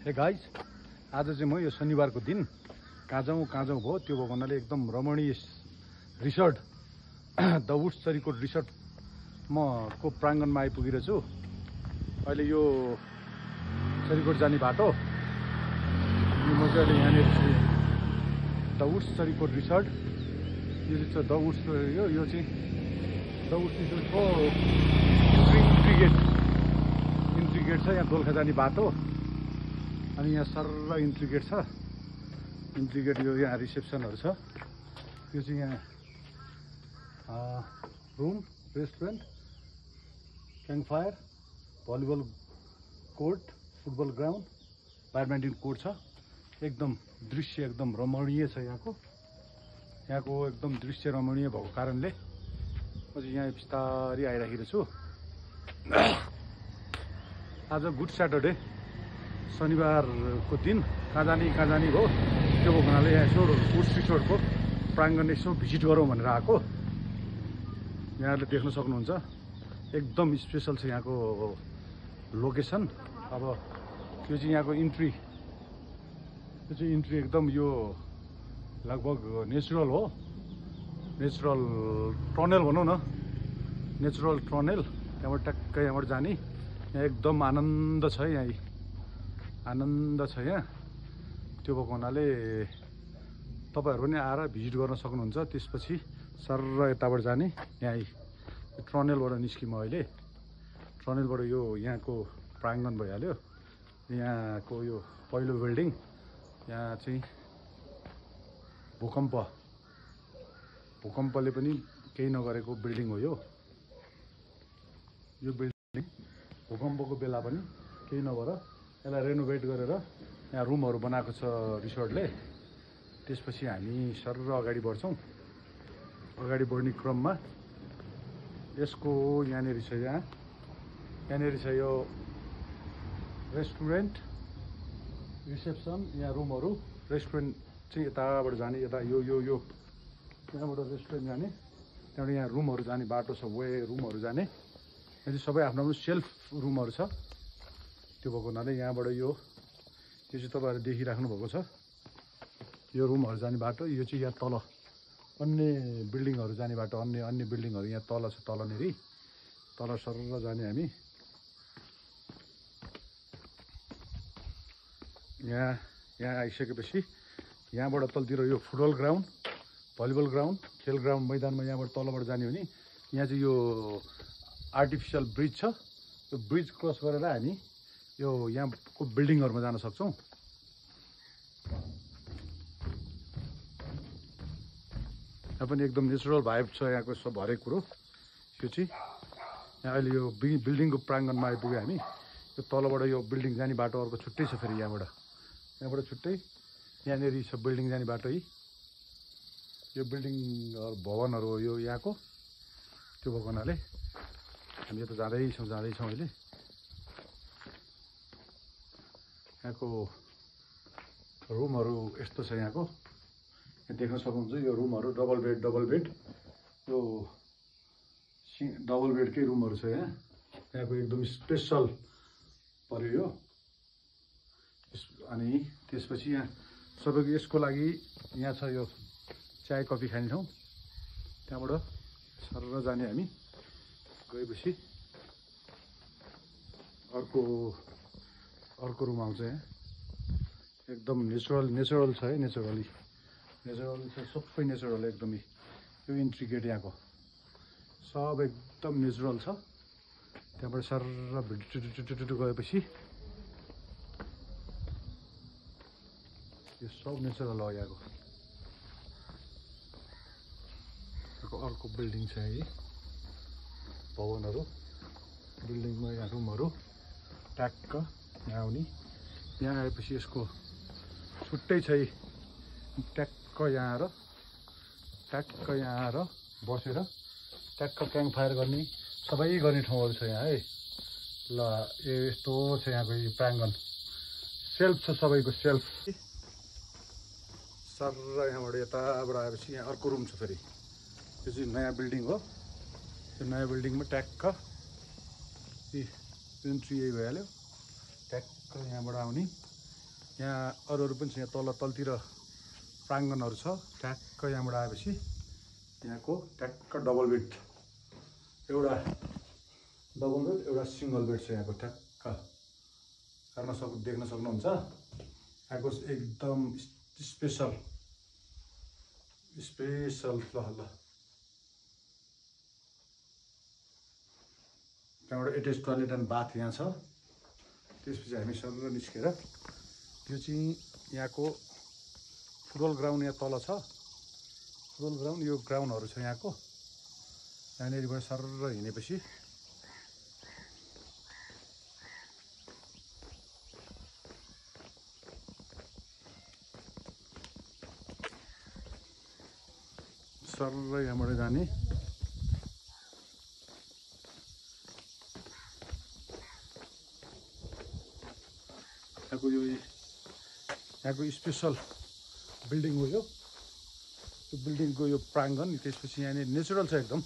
Hey guys, आज चाहिँ म यो शनिबारको दिन कहाँ जाउँ भयो त्यो भएको हुनाले एकदम रमणीय resort the woods Charikot resort को प्राङ्गणमा आइपुगेको छु। अहिले यो चरीकोट जाने बाटो म चाहिँ अहिले यहाँनिर द वुड्स चरीकोट रिसोर्ट। यो चाहिँ द वुड्स यो चाहिँ द वुड्स रिसोर्टको इन्ट्री गेट छ। यहाँ दोलखा जाने बाटो अनि यहाँ सरर इन्ट्री गेट छ। इन्ट्री गेट यो यहाँ रिसेप्सनहरु छ। यो चाहिँ यहाँ room, restaurant, campfire, volleyball court, football ground, badminton court छ। एकदम दृश्य एकदम रमणीय छ। यहाँको एकदम दृश्य रमणीय भएको कारणले म चाहिँ यहाँ बिस्तारै आइराखेको छु। आज गुड स्याटरडे, शनिबारको दिन कहाँ जाने भयो त्यो भएको हुनाले यहाँ यसो वुड्स रिसोर्टको प्राङ्गण यसो भिजिट गरौँ भनेर आएको। यहाँहरूले देख्न सक्नुहुन्छ एकदम स्पेसल छ यहाँको लोकेसन। अब यो चाहिँ यहाँको इन्ट्री, यो चाहिँ इन्ट्री एकदम यो लगभग नेचुरल हो, नेचुरल टनल भनौँ न, नेचुरल टनल। त्यहाँबाट ट्याक्कै यहाँबाट जाने। यहाँ एकदम आनन्द छ, यहाँ आनन्द छ यहाँ। त्यो भएको हुनाले तपाईँहरू पनि आएर भिजिट गर्न सक्नुहुन्छ। त्यसपछि सरर यताबाट जाने। यहाँ टनलबाट निस्किम अहिले। टनलबाट यो यहाँको प्राङ्गण भइहाल्यो। यहाँको यो पहिलो बिल्डिङ, यहाँ चाहिँ भूकम्पले पनि केही नगरेको बिल्डिङ हो यो बिल्डिङ। भूकम्पको बेला पनि केही नभएर यसलाई रेनोभेट गरेर यहाँ रुमहरू बनाएको छ रिसोर्टले। त्यसपछि हामी सरर अगाडि बढ्छौँ। अगाडि बढ्ने क्रममा यसको यहाँनिर छ, यहाँनिर छ यो रेस्टुरेन्ट, रिसेप्सन, यहाँ रुमहरू। रेस्टुरेन्ट चाहिँ यताबाट जाने, यता यो यहाँबाट रेस्टुरेन्ट जाने, त्यहाँबाट यहाँ रुमहरू जाने बाटो छ, वे रुमहरू जाने। यहाँ चाहिँ सबै आफ्नो आफ्नो सेल्फ रुमहरू छ। त्यो भएको हुनाले यहाँबाट यो चाहिँ तपाईँहरू देखिराख्नु भएको छ, यो रुमहरू जाने बाटो। यो चाहिँ यहाँ तल अन्य बिल्डिङहरू जाने बाटो, अन्य बिल्डिङहरू यहाँ तल छ। तलनेरि तल सरर जाने हामी। यहाँ आइसकेपछि यहाँबाट तलतिर यो फुटबल ग्राउन्ड, भलिबल ग्राउन्ड, खेल ग्राउन्ड मैदानमा यहाँबाट तलबाट जाने हो नि। यहाँ चाहिँ यो आर्टिफिसियल ब्रिज छ। यो ब्रिज क्रस गरेर हामी यो यहाँको बिल्डिङहरूमा जान सक्छौँ। यहाँ पनि एकदम नेचुरल भाइब छ यहाँको सब हरेक कुरो। यो चाहिँ यहाँ अहिले यो बिल्डिङको प्राङ्गणमा आइपुग्यो हामी। यो तलबाट यो बिल्डिङ जाने बाटो अर्को छुट्टै छ। फेरि यहाँबाट छुट्टै यहाँनिर छ बिल्डिङ जाने बाटो। यो बिल्डिङ भवनहरू हो यो यहाँको। त्यो भएको हुनाले हामी यता जाँदैछौँ अहिले। यहाँको रुमहरू यस्तो छ। यहाँको यहाँ देख्न सक्नुहुन्छ यो रुमहरू डबल बेड यो डबल बेडकै रुमहरू छ। यहाँको एकदम स्पेसल पर्यो यो। अनि त्यसपछि यहाँ सबैको यसको लागि यहाँ छ यो चाय कफी खाने ठाउँ। त्यहाँबाट सरर जाने हामी। गएपछि अर्को रुम आउँछ। यहाँ एकदम नेचुरल छ है, नेचुरल छ, सबै नेचुरल एकदमै। यो इन्ट्री गेट यहाँको सब एकदम नेचुरल छ। त्यहाँबाट सरर टुटु गएपछि यो सब नेचुरल हो। यहाँको अर्को बिल्डिङ छ है, भवनहरू, बिल्डिङमा यहाँ रुमहरू ट्याक्क यहाँ आउने। यहाँ आएपछि यसको छुट्टै छ। ट्याक्क यहाँ आएर बसेर ट्याक्क क्याम्पफायर गर्ने सबै गर्ने ठाउँहरू छ यहाँ है। ल यस्तो छ यहाँको यो प्राङ्गण। सेल्फ छ सबैको सेल्फ। सरर यहाँबाट यताबाट आएपछि यहाँ अर्को रुम छ। फेरि यो चाहिँ नयाँ बिल्डिङ हो। त्यो नयाँ बिल्डिङमा ट्याक्क इन्ट्री यही भइहाल्यो। ट्याक्क यहाँबाट आउने। यहाँ अरू पनि छ, यहाँ तलतिर प्राङ्गणहरू छ। ठ्याक्क यहाँबाट आएपछि यहाँको ठ्याक्क डबल बेड, एउटा डबल बेड एउटा सिङ्गल बेड छ यहाँको ठ्याक्क देख्न सक्नुहुन्छ। यहाँको एकदम स्पेसल ल त्यहाँबाट एटेच टोयलेट एन्ड बाथ यहाँ छ। त्यसपछि हामी सर्र निस्केर यो चाहिँ यहाँको फुटबल ग्राउन्ड यहाँ तल छ। फुटबल ग्राउन्ड यो ग्राउन्डहरू छ यहाँको। यहाँनिरबाट सर्र हिँडेपछि सर्र यहाँबाट जाने यहाँको स्पेसल बिल्डिङ हो यो बिल्डिङको यो प्राङ्गण। त्यसपछि यहाँनिर नेचुरल छ एकदम।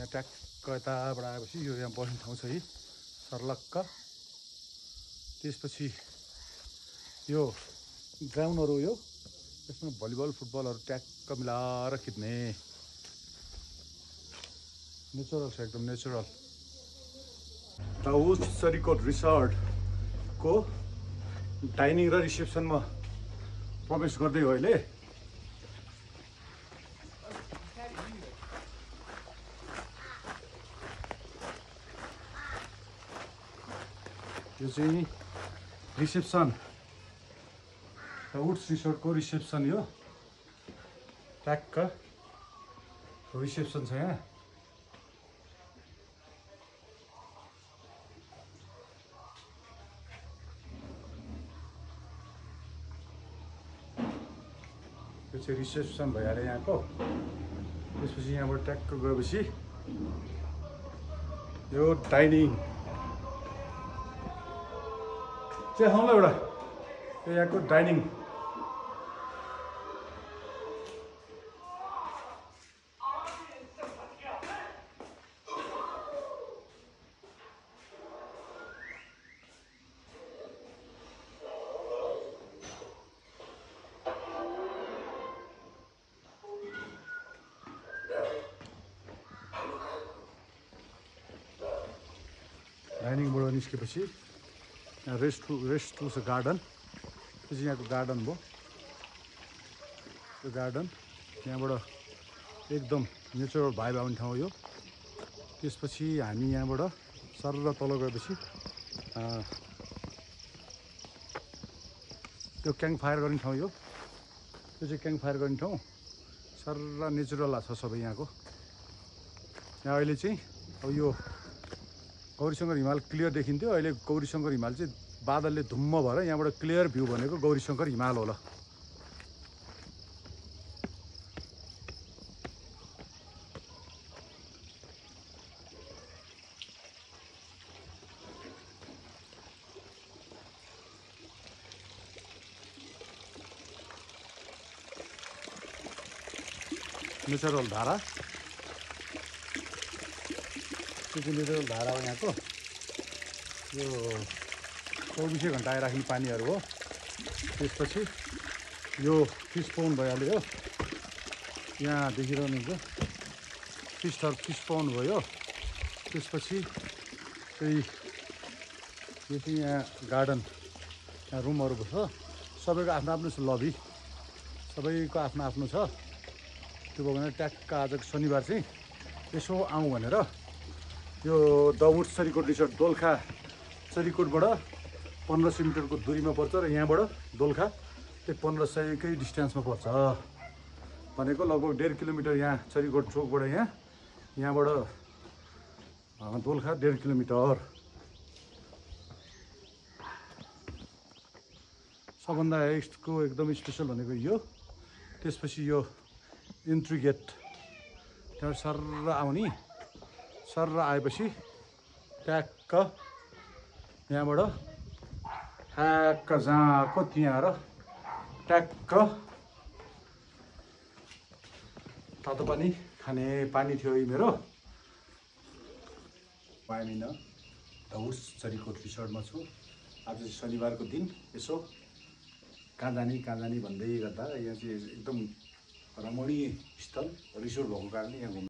यहाँ ट्याक्क यताबाट आएपछि यो यहाँ बस्ने ठाउँ छ है सर्लक्क। त्यसपछि यो ग्राउन्डहरू यो यसमा भलिबल फुटबलहरू ट्याक्क मिलाएर खिच्ने नेचुरल छ एकदम नेचुरल। दाउद सरिकोट रिसोर्टको डाइनिङ र रिसेप्सनमा प्रवेश गर्दै हो अहिले। यो चाहिँ रिसेप्सन दाउद रिसोर्टको रिसेप्सन। यो ट्याक्क रिसेप्सन छ यहाँ। यो चाहिँ रिसेप्सन भइहाल्यो यहाँको। त्यसपछि यहाँबाट ट्याक्क गएपछि यो डाइनिङ चाहिँ खाउँला एउटा। यो यहाँको डाइनिङ डाइनिङबाट निस्केपछि यहाँ रेस्ट छ गार्डन। त्यो चाहिँ यहाँको गार्डन भयो। यो गार्डन यहाँबाट एकदम नेचुरल भाइब आउने ठाउँ यो। त्यसपछि हामी यहाँबाट सर्र तल गएपछि यो क्याम्प फायर गर्ने ठाउँ यो। त्यो चाहिँ क्याम्प फायर गर्ने ठाउँ सर्र नेचुरल छ सबै यहाँको। यहाँ अहिले चाहिँ अब यो गौरीशङ्कर हिमाल क्लियर देखिन्थ्यो। अहिले गौरीशङ्कर हिमाल चाहिँ बादलले धुम्म भएर यहाँबाट क्लियर भ्यू भनेको गौरीशङ्कर हिमाल होला। नेचुरल धारा नेचुरल धारा हो यहाँको। यो 24 घन्टा आइराख्ने पानीहरू हो। त्यसपछि यो फिस पाउन्ड भइहाल्यो। यहाँ देखिरहनुहुन्छ फिस पाउन्ड भयो। त्यसपछि त्यही यो चाहिँ यहाँ गार्डन, यहाँ रुमहरू छ। सबैको आफ्नो आफ्नो छ लबी, सबैको आफ्नो आफ्नो छ। त्यो भयो भने ट्याक्क आजको शनिबार चाहिँ यसो आउँ भनेर यो दाउद सरिकोट रिसोर्ट दोलखा सरिकोटबाट 1500 मिटरको दूरीमा पर्छ र यहाँबाट दोलखा त्यही 1500कै डिस्टेन्समा पर्छ भनेको। लगभग 1.5 किलोमिटर यहाँ सरिकोट चोकबाट यहाँबाट दोलखा 1.5 किलोमिटर। सबभन्दा यसको एकदम स्पेसल भनेको यो। त्यसपछि यो इन्ट्री गेट, त्यहाँ सर्र आउने। सर्र आएपछि ट्याक्क यहाँबाट ठ्याक्क जहाँको त्यहाँ र ट्याक्क तातो पानी खाने पानी थियो है मेरो। हामी न दाउद सरिकोट रिसोर्टमा छु। आज चाहिँ शनिबारको दिन यसो कहाँ जाने भन्दै गर्दा यहाँ चाहिँ एकदम रमणीय स्थल रिसोर्ट भएको कारणले यहाँ घुम्न